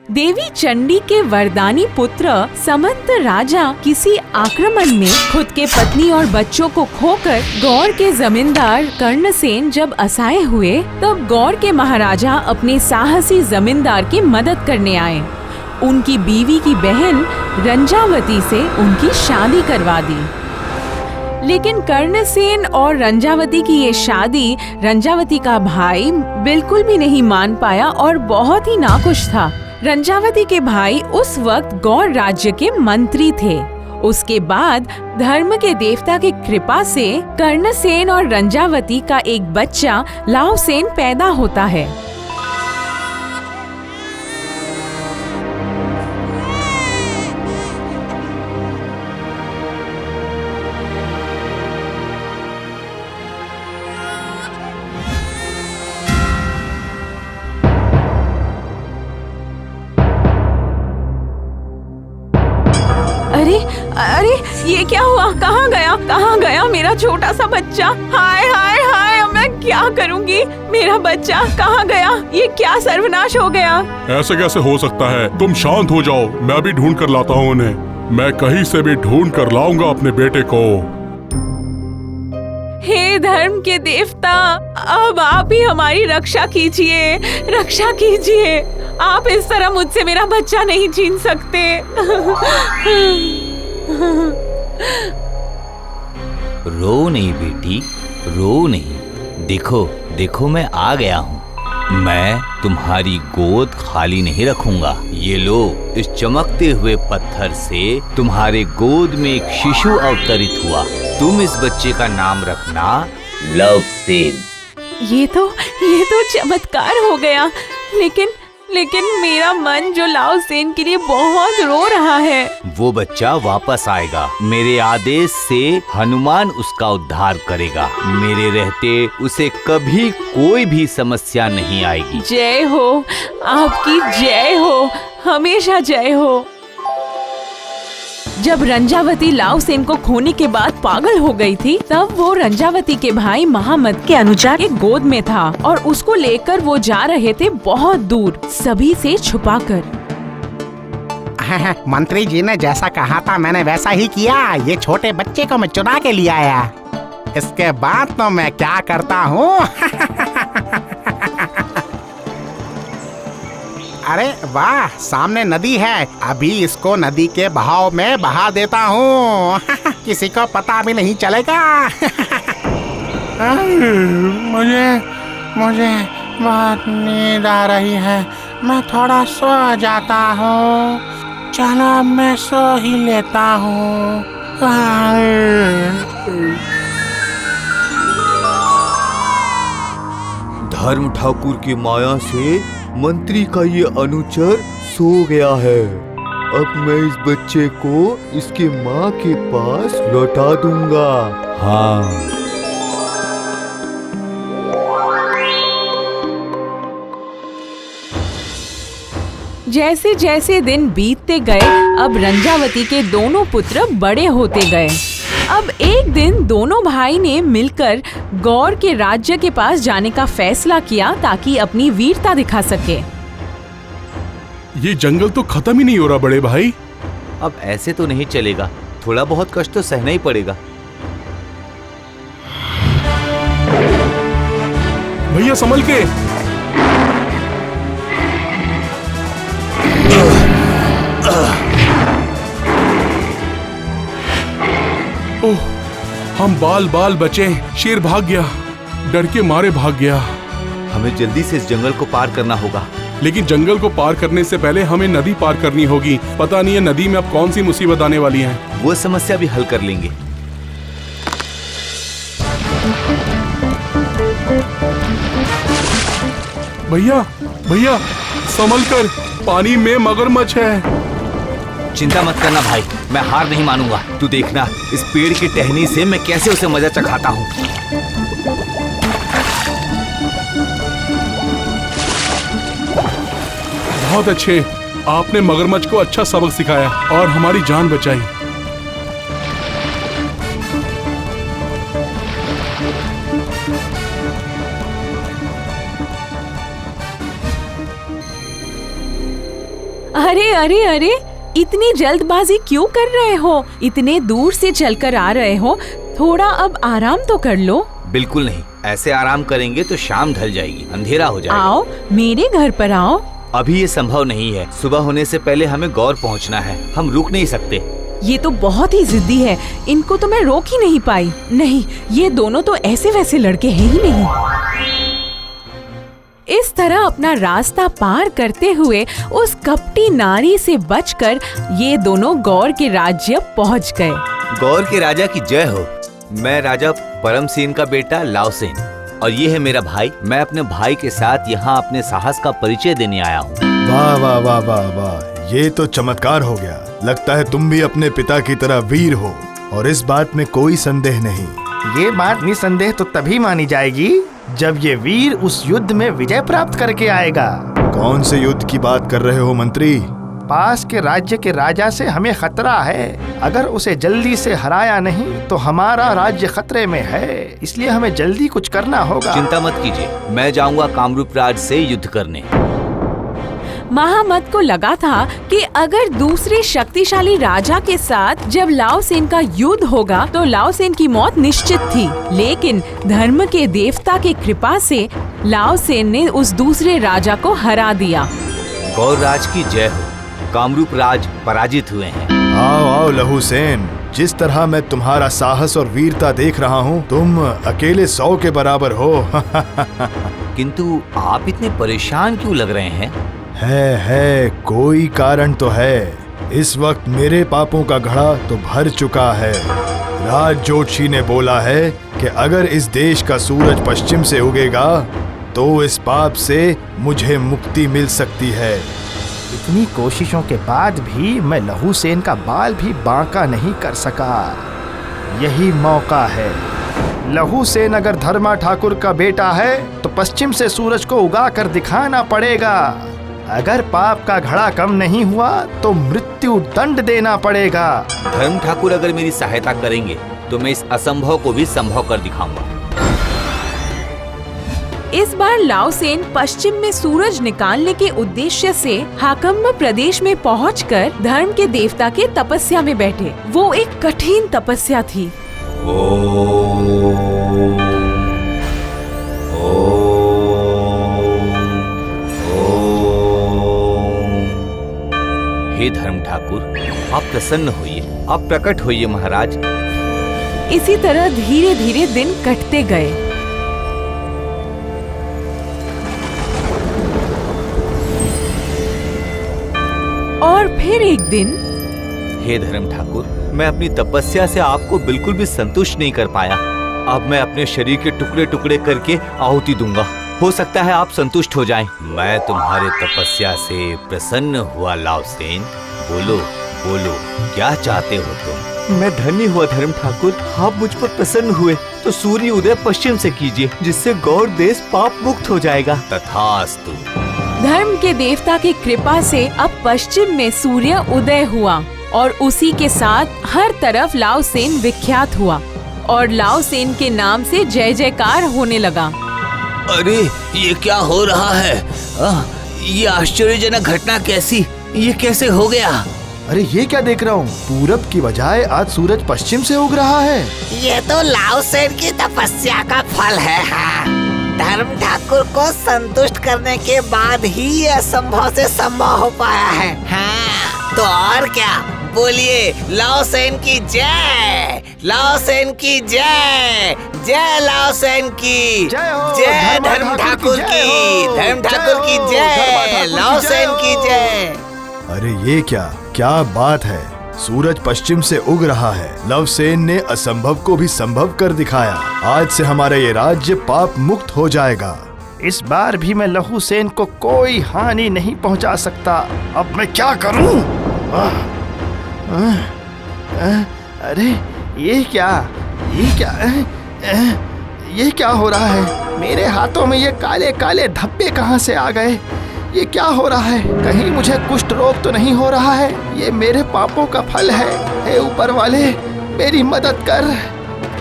देवी चंडी के वरदानी पुत्र समंत राजा किसी आक्रमण में खुद के पत्नी और बच्चों को खोकर गौड़ के जमींदार कर्णसेन जब असहाय हुए, तब गौड़ के महाराजा अपने साहसी जमींदार की मदद करने आए। उनकी बीवी की बहन रंजावती से उनकी शादी करवा दी। लेकिन कर्णसेन और रंजावती की ये शादी रंजावती का भाई बिल्कुल भी नहीं मान पाया और बहुत ही नाखुश था। रंजावती के भाई उस वक्त गौड़ राज्य के मंत्री थे। उसके बाद धर्म के देवता की कृपा से कर्णसेन और रंजावती का एक बच्चा लावसेन पैदा होता है। अरे अरे, ये क्या हुआ? कहाँ गया मेरा छोटा सा बच्चा? हाय हाय हाय, अब मैं क्या करूँगी? मेरा बच्चा कहाँ गया? ये क्या सर्वनाश हो गया? ऐसे कैसे हो सकता है? तुम शांत हो जाओ, मैं भी ढूंढ कर लाता हूँ उन्हें। मैं कहीं से भी ढूंढ कर लाऊंगा अपने बेटे को। हे धर्म के देवता, अब आप ही हमारी रक्षा कीजिए, रक्षा कीजिए। आप इस तरह मुझसे मेरा बच्चा नहीं छीन सकते। रो नहीं बेटी, रो नहीं। देखो देखो, मैं आ गया हूँ। मैं तुम्हारी गोद खाली नहीं रखूंगा। ये लो, इस चमकते हुए पत्थर से तुम्हारे गोद में एक शिशु अवतरित हुआ। तुम इस बच्चे का नाम रखना लवसेन। ये तो चमत्कार हो गया। लेकिन मेरा मन जो लावसेन के लिए बहुत रो रहा है। वो बच्चा वापस आएगा। मेरे आदेश से हनुमान उसका उद्धार करेगा। मेरे रहते उसे कभी कोई भी समस्या नहीं आएगी। जय हो, आपकी जय हो, हमेशा जय हो। जब रंजावती लावसेन को खोने के बाद पागल हो गई थी, तब वो रंजावती के भाई महामद के अनुसार एक गोद में था और उसको लेकर वो जा रहे थे बहुत दूर, सभी से छुपाकर। मंत्री जी ने जैसा कहा था मैंने वैसा ही किया। ये छोटे बच्चे को मैं चुरा के ले आया। इसके बाद तो मैं क्या करता हूँ। अरे वाह, सामने नदी है। अभी इसको नदी के बहाव में बहा देता हूँ। किसी को पता भी नहीं चलेगा। मुझे बहुत नींद आ रही है। मैं थोड़ा सो जाता हूँ। चलो मैं सो ही लेता हूँ। धर्म ठाकुर की माया से मंत्री का ये अनुचर सो गया है। अब मैं इस बच्चे को इसके माँ के पास लौटा दूंगा। हाँ। जैसे जैसे दिन बीतते गए, अब रंजावती के दोनों पुत्र बड़े होते गए। अब एक दिन दोनों भाई ने मिलकर गौड़ के राज्य के पास जाने का फैसला किया ताकि अपनी वीरता दिखा सके। ये जंगल तो खत्म ही नहीं हो रहा बड़े भाई। अब ऐसे तो नहीं चलेगा, थोड़ा बहुत कष्ट तो सहना ही पड़ेगा। भैया संभल के। ओह, हम बाल बचे। शेर भाग गया, डर के मारे भाग गया। हमें जल्दी से इस जंगल को पार करना होगा। लेकिन जंगल को पार करने से पहले हमें नदी पार करनी होगी। पता नहीं है नदी में अब कौन सी मुसीबत आने वाली है। वो समस्या भी हल कर लेंगे। भैया संभल कर, पानी में मगरमच्छ है। चिंता मत करना भाई, मैं हार नहीं मानूंगा। तू देखना इस पेड़ की टहनी से मैं कैसे उसे मजा चखाता हूँ। बहुत अच्छे, आपने मगरमच्छ को अच्छा सबक सिखाया और हमारी जान बचाई। अरे अरे अरे, इतनी जल्दबाजी क्यों कर रहे हो? इतने दूर से चलकर आ रहे हो, थोड़ा अब आराम तो कर लो। बिल्कुल नहीं, ऐसे आराम करेंगे तो शाम ढल जाएगी, अंधेरा हो जाएगा। आओ मेरे घर पर आओ। अभी ये संभव नहीं है, सुबह होने से पहले हमें गौर पहुंचना है, हम रुक नहीं सकते। ये तो बहुत ही जिद्दी है, इनको तो मैं रोक ही नहीं पाई। नहीं, ये दोनों तो ऐसे वैसे लड़के हैं ही नहीं। इस तरह अपना रास्ता पार करते हुए उस कपटी नारी से बचकर ये दोनों गौर के राज्य पहुंच गए। गौर के राजा की जय हो। मैं राजा परमसेन का बेटा लाओसेन और ये है मेरा भाई। मैं अपने भाई के साथ यहाँ अपने साहस का परिचय देने आया हूँ। वाह वाह वाह वाह वाह, ये तो चमत्कार हो गया। लगता है तुम भी अपने पिता की तरह वीर हो और इस बात में कोई संदेह नहीं। ये बात निसंदेह तो तभी मानी जाएगी जब ये वीर उस युद्ध में विजय प्राप्त करके आएगा। कौन से युद्ध की बात कर रहे हो मंत्री? पास के राज्य के राजा से हमें खतरा है। अगर उसे जल्दी से हराया नहीं तो हमारा राज्य खतरे में है, इसलिए हमें जल्दी कुछ करना होगा। चिंता मत कीजिए, मैं जाऊंगा कामरूप राज से युद्ध करने। महामत को लगा था कि अगर दूसरे शक्तिशाली राजा के साथ जब लाओसेन का युद्ध होगा तो लाओसेन की मौत निश्चित थी, लेकिन धर्म के देवता की कृपा से लाओसेन ने उस दूसरे राजा को हरा दिया। गौर राज की जय हो। कामरूप राज पराजित हुए हैं। आओ आओ लहूसेन, जिस तरह मैं तुम्हारा साहस और वीरता देख रहा हूँ, तुम अकेले 100 के बराबर हो। किंतु आप इतने परेशान क्यों लग रहे हैं? है कोई कारण तो है। इस वक्त मेरे पापों का घड़ा तो भर चुका है। राज जोशी ने बोला है कि अगर इस देश का सूरज पश्चिम से उगेगा तो इस पाप से मुझे मुक्ति मिल सकती है। इतनी कोशिशों के बाद भी मैं लहूसेन का बाल भी बांका नहीं कर सका। यही मौका है। लहूसेन अगर धर्मा ठाकुर का बेटा है तो पश्चिम से सूरज को उगा कर दिखाना पड़ेगा। अगर पाप का घड़ा कम नहीं हुआ तो मृत्यु दंड देना पड़ेगा। धर्म ठाकुर अगर मेरी सहायता करेंगे तो मैं इस असंभव को भी संभव कर दिखाऊंगा। इस बार लाओसेन पश्चिम में सूरज निकालने के उद्देश्य से हाकम्ब प्रदेश में पहुंचकर धर्म के देवता के तपस्या में बैठे। वो एक कठिन तपस्या थी। हे धर्म ठाकुर, आप प्रसन्न होइए, आप प्रकट होइए महाराज। इसी तरह धीरे धीरे दिन कटते गए। और फिर एक दिन, हे धर्म ठाकुर, मैं अपनी तपस्या से आपको बिल्कुल भी संतुष्ट नहीं कर पाया। अब मैं अपने शरीर के टुकड़े टुकड़े करके आहुति दूंगा। हो सकता है आप संतुष्ट हो जाएं। मैं तुम्हारे तपस्या से प्रसन्न हुआ लाओसेन। बोलो बोलो, क्या चाहते हो तुम? मैं धन्य हुआ धर्म ठाकुर, आप मुझ पर प्रसन्न हुए तो सूर्य उदय पश्चिम से कीजिए, जिससे गौर देश पाप मुक्त हो जाएगा। तथास्तु। धर्म के देवता की कृपा से अब पश्चिम में सूर्य उदय हुआ और उसी के साथ हर तरफ लाओसेन विख्यात हुआ और लाओसेन के नाम से जय जयकार होने लगा। अरे ये क्या हो रहा है? ये आश्चर्यजनक घटना कैसी? ये कैसे हो गया? अरे ये क्या देख रहा हूँ? पूरब की बजाय आज सूरज पश्चिम से उग रहा है। ये तो लाओसेन की तपस्या का फल है। हाँ, धर्म ठाकुर को संतुष्ट करने के बाद ही ये असंभव से संभव हो पाया है। हाँ, तो और क्या? बोलिए, लाओसेन की जय, लाओसेन की जय, जय लाओसेन की जय हो, जय धर्म ठाकुर की, धर्म ठाकुर की जय, लाओसेन की जय। अरे ये क्या बात है? सूरज पश्चिम से उग रहा है। लवसेन ने असंभव को भी संभव कर दिखाया। आज से हमारा ये राज्य पाप मुक्त हो जाएगा। इस बार भी मैं लहूसेन को कोई हानि नहीं पहुंचा सकता। अब मैं क्या करूं? अरे ये क्या हो रहा है? मेरे हाथों में ये काले काले धब्बे कहां से आ गए? ये क्या हो रहा है? कहीं मुझे कुष्ठ रोग तो नहीं हो रहा है? ये मेरे पापों का फल है। हे ऊपर वाले, मेरी मदद कर।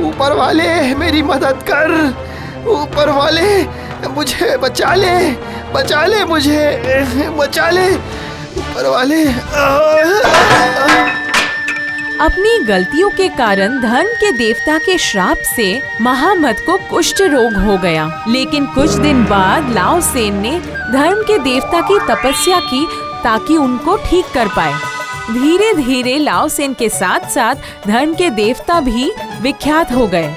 ऊपर वाले, मेरी मदद कर। ऊपर वाले, मुझे बचा ले, बचा ले, मुझे बचा ले, ऊपर वाले अपनी गलतियों के कारण धर्म के देवता के श्राप से महामत को कुष्ठ रोग हो गया। लेकिन कुछ दिन बाद लाओ सेन ने धर्म के देवता की तपस्या की ताकि उनको ठीक कर पाए। धीरे धीरे लाओ सेन के साथ साथ धर्म के देवता भी विख्यात हो गए।